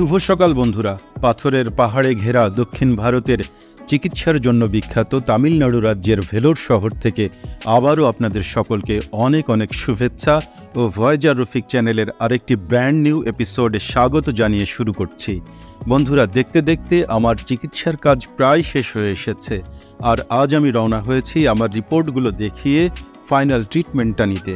শুভ সকাল বন্ধুরা। পাথরের পাহাড়ে ঘেরা দক্ষিণ ভারতের চিকিৎসার জন্য বিখ্যাত তামিলনাড়ু রাজ্যের ভেলোর শহর থেকে আবারও আপনাদের সকলকে অনেক অনেক শুভেচ্ছা ও ভয়েজার রফিক চ্যানেলের আরেকটি ব্র্যান্ড নিউ এপিসোডে স্বাগত জানিয়ে শুরু করছি। বন্ধুরা, দেখতে দেখতে আমার চিকিৎসার কাজ প্রায় শেষ হয়ে এসেছে, আর আজ আমি রওনা হয়েছি আমার রিপোর্টগুলো দেখিয়ে ফাইনাল ট্রিটমেন্টটা নিতে।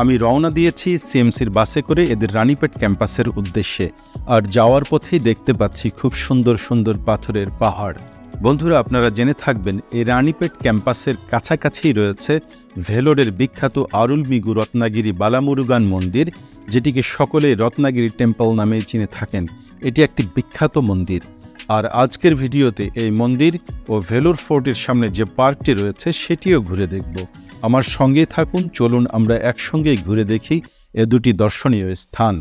আমি রওনা দিয়েছি সিএমসির বাসে করে এদের রানীপেট ক্যাম্পাসের উদ্দেশ্যে, আর যাওয়ার পথেই দেখতে পাচ্ছি খুব সুন্দর সুন্দর পাথরের পাহাড়। বন্ধুরা, আপনারা জেনে থাকবেন এই রানীপেট ক্যাম্পাসের কাছাকাছি রয়েছে ভেলোরের বিখ্যাত আরুলমিগু রত্নাগিরি বালামুরুগান মন্দির, যেটিকে সকলে রত্নাগিরি টেম্পল নামে চিনে থাকেন। এটি একটি বিখ্যাত মন্দির, আর আজকের ভিডিওতে এই মন্দির ও ভেলোর ফোর্টের সামনে যে পার্কটি রয়েছে সেটিও ঘুরে দেখব। আমার সঙ্গেই থাকুন, চলুন আমরা একসঙ্গেই ঘুরে দেখি এ দুটি দর্শনীয় স্থান।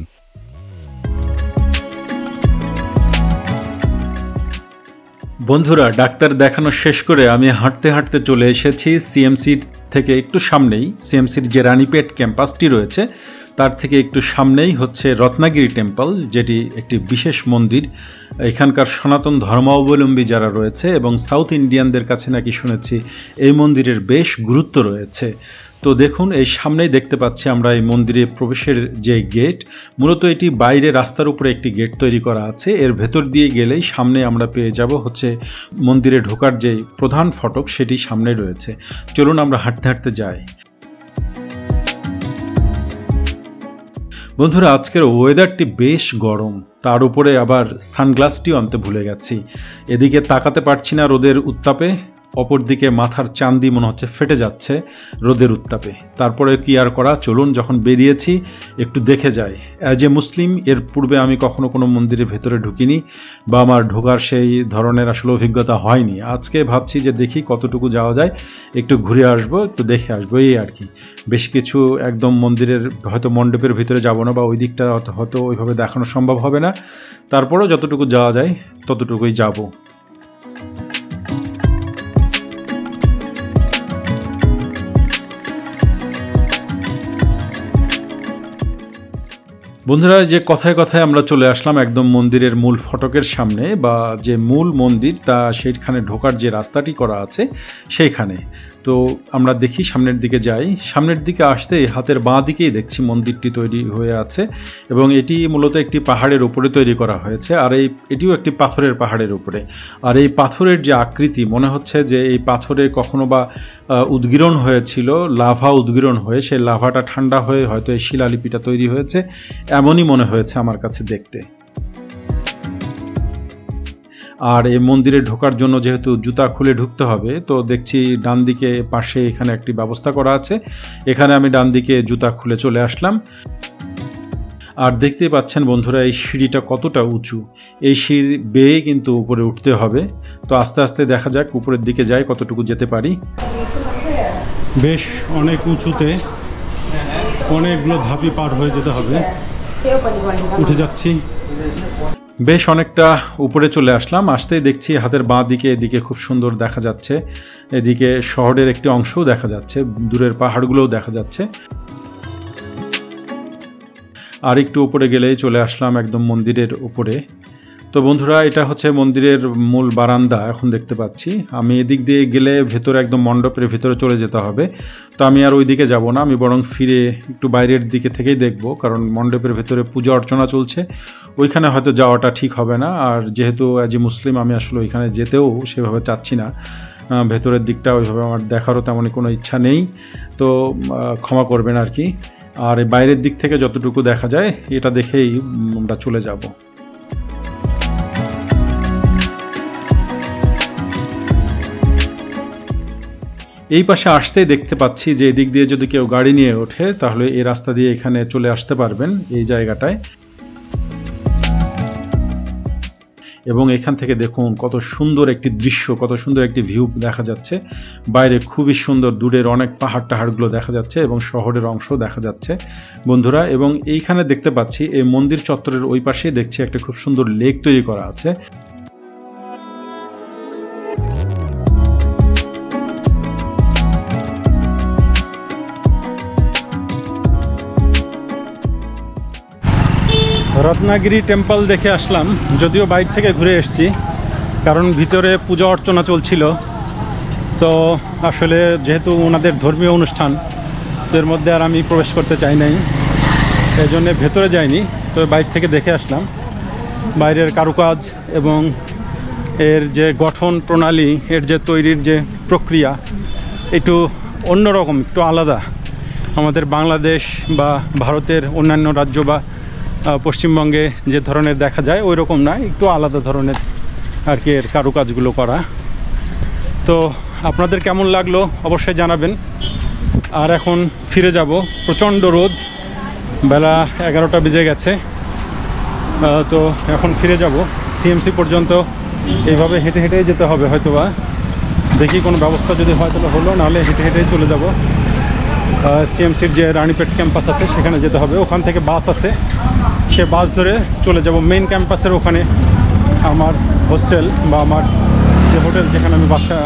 বন্ধুরা, ডাক্তার দেখানো শেষ করে আমি হাঁটতে হাঁটতে চলে এসেছি সিএমসির থেকে একটু সামনেই। সিএমসির যে রানীপেট ক্যাম্পাসটি রয়েছে তার থেকে একটু সামনেই হচ্ছে রত্নাগিরি টেম্পল, যেটি একটি বিশেষ মন্দির। এখানকার সনাতন ধর্মাবলম্বী যারা রয়েছে এবং সাউথ ইন্ডিয়ানদের কাছে নাকি শুনেছি এই মন্দিরের বেশ গুরুত্ব রয়েছে। তো দেখুন, এই সামনেই দেখতে পাচ্ছি আমরা এই মন্দিরে প্রবেশের যে গেট, মূলত এটি বাইরে রাস্তার উপরে একটি গেট তৈরি করা আছে। এর ভেতর দিয়ে গেলেই সামনে আমরা পেয়ে যাব হচ্ছে মন্দিরে ঢোকার যে প্রধান ফটক, সেটি সামনে রয়েছে। চলুন আমরা হাঁটতে হাঁটতে যাই। বন্ধুরা, আজকের ওয়েদারটি বেশ গরম, তার উপরে আবার সানগ্লাসটিও আনতে ভুলে গেছি। এদিকে তাকাতে পারছি না রোদের উত্তাপে, অপরদিকে মাথার চান্দি মনে হচ্ছে ফেটে যাচ্ছে রোদের উত্তাপে। তারপরে কি আর করা, চলুন যখন বেরিয়েছি একটু দেখে যাই। অ্যাজ এ মুসলিম এর পূর্বে আমি কখনো কোনো মন্দিরের ভেতরে ঢুকিনি, বা আমার ঢোকার সেই ধরনের আসলে অভিজ্ঞতা হয়নি। আজকে ভাবছি যে দেখি কতটুকু যাওয়া যায়, একটু ঘুরে আসবো, একটু দেখে আসবো, এই আর কি। বেশ কিছু একদম মন্দিরের হয়তো মণ্ডপের ভিতরে যাব না, বা ওই দিকটা হয়তো ওইভাবে দেখানো সম্ভব হবে না। তারপরেও যতটুকু যাওয়া যায় ততটুকুই যাব। বন্ধুরা, যে কথায় কথায় আমরা চলে আসলাম একদম মন্দিরের মূল ফটকের সামনে, বা যে মূল মন্দির তা সেইখানে ঢোকার যে রাস্তাটি করা আছে সেইখানে। তো আমরা দেখি সামনের দিকে যাই। সামনের দিকে আসতে হাতের বাঁ দিকেই দেখছি মন্দিরটি তৈরি হয়ে আছে, এবং এটি মূলত একটি পাহাড়ের উপরে তৈরি করা হয়েছে। আর এটিও একটি পাথরের পাহাড়ের উপরে। আর এই পাথরের যে আকৃতি, মনে হচ্ছে যে এই পাথরে কখনো বা উদ্গীরণ হয়েছিল, লাভা উদ্গীরণ হয়ে সেই লাভাটা ঠান্ডা হয়ে হয়তো এই শিলালিপিটা তৈরি হয়েছে, এমনই মনে হয়েছে আমার কাছে দেখতে। আর এই মন্দিরে ঢোকার জন্য যেহেতু জুতা খুলে ঢুকতে হবে, তো দেখছি ডান দিকে পাশে এখানে একটি ব্যবস্থা করা আছে। এখানে আমি ডান দিকে জুতা খুলে চলে আসলাম। আর দেখতে পাচ্ছেন বন্ধুরা, এই সিঁড়িটা কতটা উঁচু। এই সিঁড়ি বেয়ে কিন্তু উপরে উঠতে হবে। তো আস্তে আস্তে দেখা যাক উপরের দিকে যাই, কতটুকু যেতে পারি। বেশ অনেক উঁচুতে, অনেকগুলো ধাপি পার হয়ে যেতে হবে। উঠে যাচ্ছি, বেশ অনেকটা উপরে চলে আসলাম। আসতেই দেখছি হাতের বাঁ দিকে এদিকে খুব সুন্দর দেখা যাচ্ছে, এদিকে শহরের একটি অংশও দেখা যাচ্ছে, দূরের পাহাড়গুলোও দেখা যাচ্ছে। আর একটু উপরে গেলেই চলে আসলাম একদম মন্দিরের উপরে। তো বন্ধুরা, এটা হচ্ছে মন্দিরের মূল বারান্দা এখন দেখতে পাচ্ছি। আমি এদিক দিয়ে গেলে ভেতরে একদম মণ্ডপের ভেতরে চলে যেতে হবে। তো আমি আর ওই দিকে যাব না, আমি বরং ফিরে একটু বাইরের দিকে থেকেই দেখব, কারণ মণ্ডপের ভেতরে পূজা অর্চনা চলছে, ওইখানে হয়তো যাওয়াটা ঠিক হবে না। আর যেহেতু অ্যাজ এ মুসলিম আমি আসলে ওইখানে যেতেও সেভাবে চাচ্ছি না, ভেতরের দিকটা ওইভাবে আমার দেখারও তেমনই কোনো ইচ্ছা নেই। তো ক্ষমা করবেন আর কি। আর বাইরের দিক থেকে যতটুকু দেখা যায় এটা দেখেই আমরা চলে যাব। এই পাশে আসতেই দেখতে পাচ্ছি যে এদিক দিয়ে যদি কেউ গাড়ি নিয়ে ওঠে তাহলে এই রাস্তা দিয়ে এখানে চলে আসতে পারবেন, এই জায়গাটায়। এবং এখান থেকে দেখুন কত সুন্দর একটি দৃশ্য, কত সুন্দর একটি ভিউ দেখা যাচ্ছে। বাইরে খুবই সুন্দর, দূরের অনেক পাহাড় টাহাড়গুলো দেখা যাচ্ছে এবং শহরের অংশ দেখা যাচ্ছে বন্ধুরা। এবং এইখানে দেখতে পাচ্ছি এই মন্দির চত্বরের ওই পাশে দেখছি একটা খুব সুন্দর লেক তৈরি করা আছে। রত্নাগিরি টেম্পল দেখে আসলাম, যদিও বাইক থেকে ঘুরে এসেছি, কারণ ভিতরে পূজা অর্চনা চলছিল। তো আসলে যেহেতু ওনাদের ধর্মীয় অনুষ্ঠান, এর মধ্যে আর আমি প্রবেশ করতে চাই নাই, এই জন্যে ভেতরে যাইনি। তো বাইক থেকে দেখে আসলাম বাইরের কারুকাজ এবং এর যে গঠন প্রণালী, এর যে তৈরির যে প্রক্রিয়া, একটু অন্যরকম, একটু আলাদা। আমাদের বাংলাদেশ বা ভারতের অন্যান্য রাজ্য বা পশ্চিমবঙ্গে যে ধরনের দেখা যায় ওই রকম না, একটু আলাদা ধরনের আর কি এর কারুকাজগুলো করা। তো আপনাদের কেমন লাগলো অবশ্যই জানাবেন। আর এখন ফিরে যাব, প্রচণ্ড রোদ, বেলা 11টা বেজে গেছে। তো এখন ফিরে যাব সিএমসি পর্যন্ত। এইভাবে হেঁটে হেঁটেই যেতে হবে হয়তোবা, দেখি কোনো ব্যবস্থা যদি হয় তাহলে হলো, নাহলে হেঁটে হেঁটেই চলে যাব। সিএমসির যে রানীপেট ক্যাম্পাস আছে সেখানে যেতে হবে, ওখান থেকে বাস আছে, সে বাস ধরে চলে যাব মেইন ক্যাম্পাসের ওখানে। আমার হোস্টেল বা আমার যে হোটেল, যেখানে আমি বাসা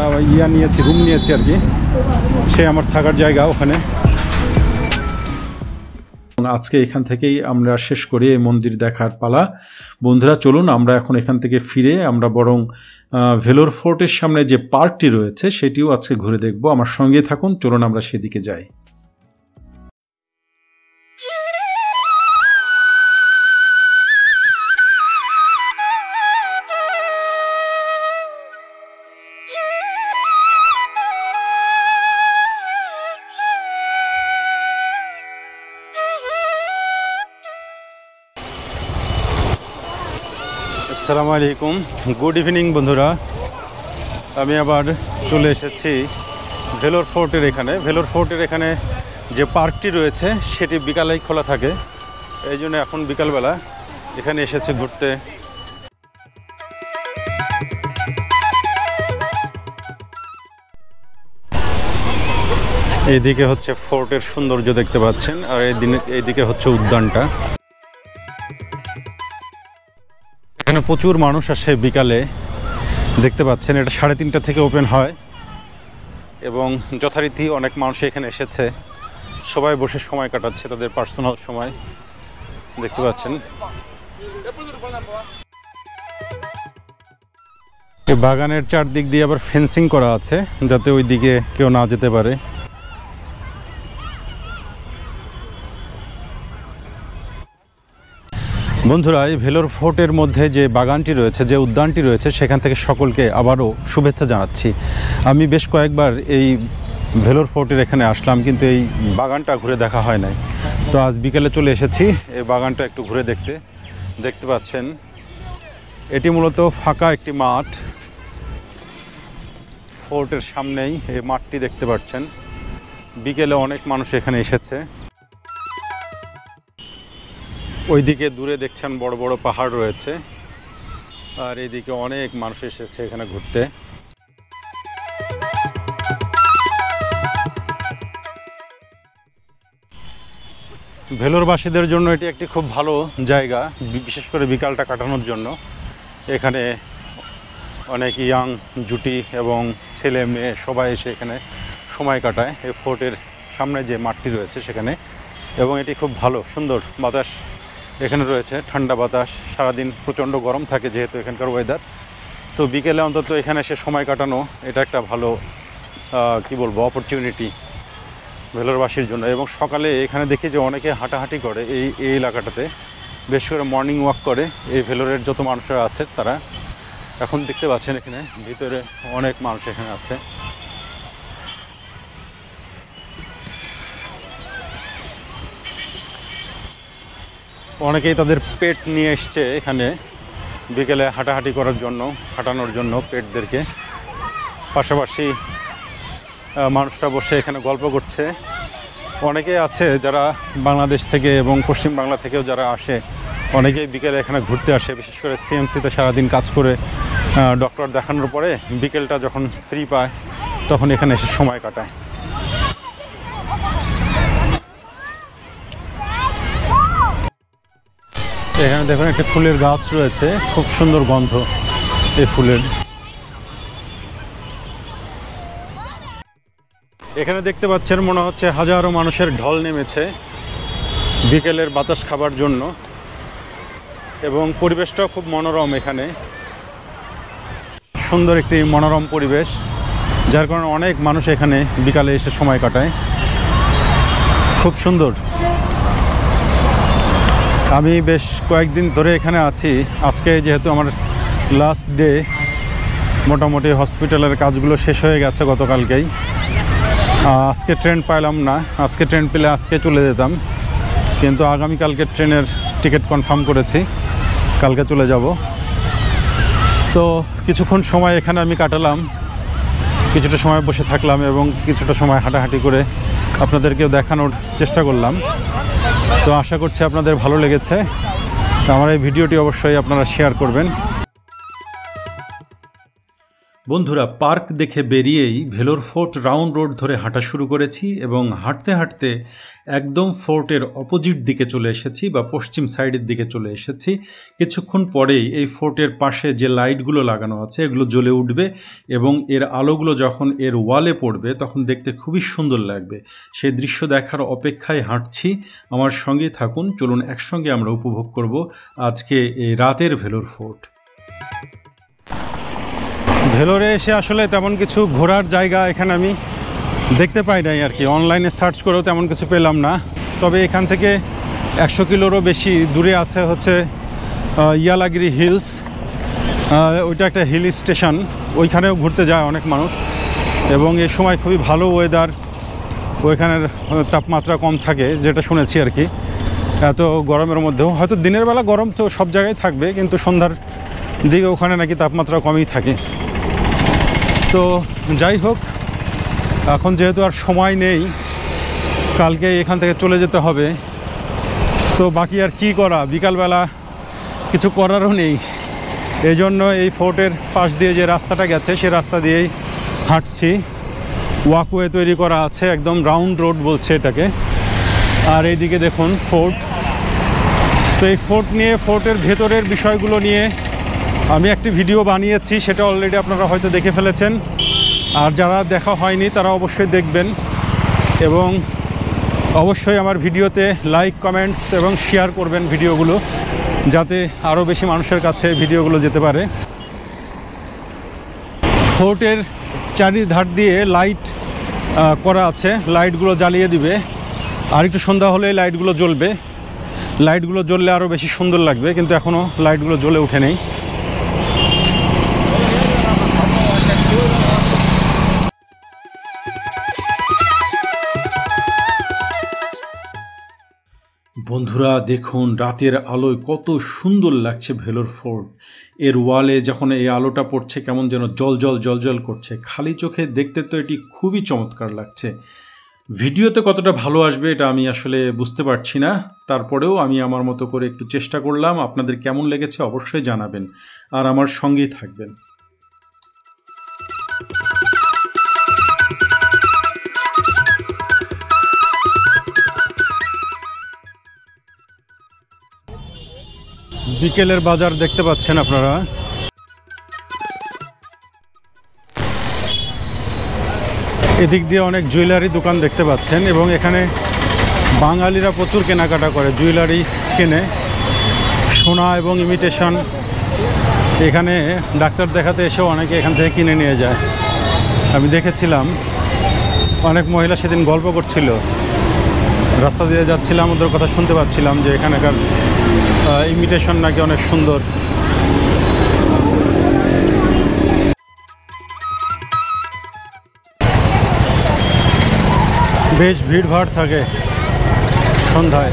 নিয়েছি, রুম নিয়েছি আর কি, সে আমার থাকার জায়গা ওখানে। আজকে এখান থেকেই আমরা শেষ করি এই মন্দির দেখার পালা। বন্ধুরা চলুন আমরা এখন এখান থেকে ফিরে আমরা বরং ভেলোর ফোর্টের সামনে যে পার্কটি রয়েছে সেটিও আজকে ঘুরে দেখব। আমার সঙ্গে থাকুন, চলুন আমরা সেদিকে যাই। আসসালামু আলাইকুম, গুড ইভিনিং বন্ধুরা। আমি আবার চলে এসেছি ভেলোর ফোর্টের এখানে। ভেলোর ফোর্টের এখানে যে পার্কটি রয়েছে সেটি বিকালেই খোলা থাকে, এই জন্য এখন বিকালবেলা এখানে এসেছে ঘুরতে। এইদিকে হচ্ছে ফোর্টের সৌন্দর্য দেখতে পাচ্ছেন, আর এইদিকে হচ্ছে উদ্যানটা। এখানে প্রচুর মানুষ আসে বিকালে, দেখতে পাচ্ছেন। এটা 3:30 থেকে ওপেন হয় এবং যথারীতি অনেক মানুষ এখানে এসেছে, সবাই বসে সময় কাটাচ্ছে, তাদের পার্সোনাল সময়, দেখতে পাচ্ছেন। এই বাগানের চারদিক দিয়ে আবার ফেন্সিং করা আছে, যাতে ওই দিকে কেউ না যেতে পারে। বন্ধুরা, এই ভেলোর ফোর্টের মধ্যে যে বাগানটি রয়েছে, যে উদ্যানটি রয়েছে, সেখান থেকে সকলকে আবারও শুভেচ্ছা জানাচ্ছি। আমি বেশ কয়েকবার এই ভেলোর ফোর্টের এখানে আসলাম, কিন্তু এই বাগানটা ঘুরে দেখা হয় নাই। তো আজ বিকেলে চলে এসেছি এই বাগানটা একটু ঘুরে দেখতে পাচ্ছেন এটি মূলত ফাঁকা একটি মাঠ। ফোর্টের সামনেই এই মাঠটি দেখতে পাচ্ছেন। বিকেলে অনেক মানুষ এখানে এসেছে। ওইদিকে দূরে দেখছেন বড় বড় পাহাড় রয়েছে, আর এইদিকে অনেক মানুষ এসেছে এখানে ঘুরতে। ভেলোরবাসীদের জন্য এটি একটি খুব ভালো জায়গা, বিশেষ করে বিকালটা কাটানোর জন্য। এখানে অনেক ইয়াং জুটি এবং ছেলে মেয়ে সবাই এসে এখানে সময় কাটায় এই ফোর্টের সামনে যে মাঠটি রয়েছে সেখানে। এবং এটি খুব ভালো, সুন্দর বাতাস এখানে রয়েছে, ঠান্ডা বাতাস। সারাদিন প্রচণ্ড গরম থাকে যেহেতু এখানকার ওয়েদার। তো বিকেলে অন্তত এখানে এসে সময় কাটানো, এটা একটা ভালো কি বলবো অপরচুনিটি ভেলোরবাসীর জন্য। এবং সকালে এখানে দেখি যে অনেকে হাঁটাহাঁটি করে এই এলাকাটাতে, বেশ করে মর্নিং ওয়াক করে এই ভেলোরের যত মানুষরা আছে তারা। এখন দেখতে পাচ্ছেন এখানে ভিতরে অনেক মানুষ এখানে আছে। অনেকেই তাদের পেট নিয়ে এসছে এখানে বিকেলে হাঁটাহাঁটি করার জন্য, হাঁটানোর জন্য পেটদেরকে। পাশাপাশি মানুষরা বসে এখানে গল্প করছে। অনেকে আছে যারা বাংলাদেশ থেকে এবং পশ্চিম বাংলা থেকেও যারা আসে, অনেকেই বিকেলে এখানে ঘুরতে আসে। বিশেষ করে সিএমসিতে সারাদিন কাজ করে ডক্টর দেখানোর পরে বিকেলটা যখন ফ্রি পায় তখন এখানে এসে সময় কাটায়। এখানে দেখুন একটা ফুলের গাছ রয়েছে, খুব সুন্দর গন্ধ এই ফুলের। এখানে দেখতে পাচ্ছেন মনে হচ্ছে হাজারো মানুষের ঢল নেমেছে বিকেলের বাতাস খাবার জন্য। এবং পরিবেশটাও খুব মনোরম। এখানে সুন্দর একটি মনোরম পরিবেশ, যার কারণে অনেক মানুষ এখানে বিকালে এসে সময় কাটায়। খুব সুন্দর। আমি বেশ কয়েকদিন ধরে এখানে আছি। আজকে যেহেতু আমার লাস্ট ডে, মোটামুটি হসপিটালের কাজগুলো শেষ হয়ে গেছে গতকালকেই। আজকে ট্রেন পাইলাম না, আজকে ট্রেন পেলে আজকে চলে যেতাম, কিন্তু আগামীকালকে ট্রেনের টিকিট কনফার্ম করেছি, কালকে চলে যাব। তো কিছুক্ষণ সময় এখানে আমি কাটালাম, কিছুটা সময় বসে থাকলাম এবং কিছুটা সময় হাঁটাহাঁটি করে আপনাদেরকেও দেখানোর চেষ্টা করলাম। তো আশা করছি আপনাদের ভালো লেগেছে। আমার এই ভিডিওটি অবশ্যই আপনারা শেয়ার করবেন। বন্ধুরা, পার্ক দেখে বেরিয়েই ভেলোর ফোর্ট রাউন্ড রোড ধরে হাঁটা শুরু করেছি এবং হাঁটতে হাঁটতে একদম ফোর্টের অপোজিট দিকে চলে এসেছি বা পশ্চিম সাইডের দিকে চলে এসেছি। কিছুক্ষণ পরেই এই ফোর্টের পাশে যে লাইটগুলো লাগানো আছে এগুলো জ্বলে উঠবে এবং এর আলোগুলো যখন এর ওয়ালে পড়বে তখন দেখতে খুবই সুন্দর লাগবে। সেই দৃশ্য দেখার অপেক্ষায় হাঁটছি। আমার সঙ্গেই থাকুন, চলুন একসঙ্গে আমরা উপভোগ করব আজকে এই রাতের ভেলোর ফোর্ট। ভেলোরে এসে আসলে তেমন কিছু ঘোরার জায়গা এখানে আমি দেখতে পাই নাই আর কি। অনলাইনে সার্চ করেও তেমন কিছু পেলাম না। তবে এখান থেকে 100 কিলোরও বেশি দূরে আছে হচ্ছে ইয়ালাগিরি হিলস। ওইটা একটা হিল স্টেশন, ওইখানেও ঘুরতে যায় অনেক মানুষ এবং এই সময় খুবই ভালো ওয়েদার। ওইখানের তাপমাত্রা কম থাকে যেটা শুনেছি আর কি। এত গরমের মধ্যেও হয়তো দিনের বেলা গরম তো সব জায়গায় থাকবে, কিন্তু সন্ধ্যার দিকে ওখানে নাকি তাপমাত্রা কমই থাকে। তো যাই হোক, এখন যেহেতু আর সময় নেই, কালকে এখান থেকে চলে যেতে হবে। তো বাকি আর কি করা, বিকালবেলা কিছু করারও নেই। এই জন্য এই ফোর্টের পাশ দিয়ে যে রাস্তাটা গেছে সে রাস্তা দিয়েই হাঁটছি। ওয়াকওয়ে তৈরি করা আছে, একদম রাউন্ড রোড বলছে এটাকে। আর এইদিকে দেখুন ফোর্ট। তো এই ফোর্ট নিয়ে, ফোর্টের ভেতরের বিষয়গুলো নিয়ে আমি একটি ভিডিও বানিয়েছি, সেটা অলরেডি আপনারা হয়তো দেখে ফেলেছেন। আর যারা দেখা হয়নি তারা অবশ্যই দেখবেন এবং অবশ্যই আমার ভিডিওতে লাইক, কমেন্টস এবং শেয়ার করবেন ভিডিওগুলো, যাতে আরও বেশি মানুষের কাছে ভিডিওগুলো যেতে পারে। ফোর্টের চারিধার দিয়ে লাইট করা আছে, লাইটগুলো জ্বালিয়ে দিবে। আর একটু সন্ধ্যা হলে লাইটগুলো জ্বলবে। লাইটগুলো জ্বললে আরও বেশি সুন্দর লাগবে, কিন্তু এখনও লাইটগুলো জ্বলে ওঠে নেই। বন্ধুরা দেখুন, রাতের আলোয় কত সুন্দর লাগছে ভেলোর ফোর্ট। এর ওয়ালে যখন এই আলোটা পড়ছে কেমন যেন জল জল জল জল করছে। খালি চোখে দেখতে তো এটি খুবই চমৎকার লাগছে। ভিডিওতে কতটা ভালো আসবে এটা আমি আসলে বুঝতে পারছি না, তারপরেও আমি আমার মতো করে একটু চেষ্টা করলাম। আপনাদের কেমন লেগেছে অবশ্যই জানাবেন আর আমার সঙ্গেই থাকবেন। বিকেলের বাজার দেখতে পাচ্ছেন আপনারা। এদিক দিয়ে অনেক জুয়েলারি দোকান দেখতে পাচ্ছেন এবং এখানে বাঙালিরা প্রচুর কেনাকাটা করে, জুয়েলারি কেনে, সোনা এবং ইমিটেশন। এখানে ডাক্তার দেখাতে এসেও অনেকে এখান থেকে কিনে নিয়ে যায়। আমি দেখেছিলাম অনেক মহিলা সেদিন গল্প করছিল, রাস্তা দিয়ে যাচ্ছিলাম, ওদের কথা শুনতে পাচ্ছিলাম যে এখানকার ইমিটেশন নাকি অনেক সুন্দর। বেশ ভিড়ভাড় থাকে সন্ধ্যায়।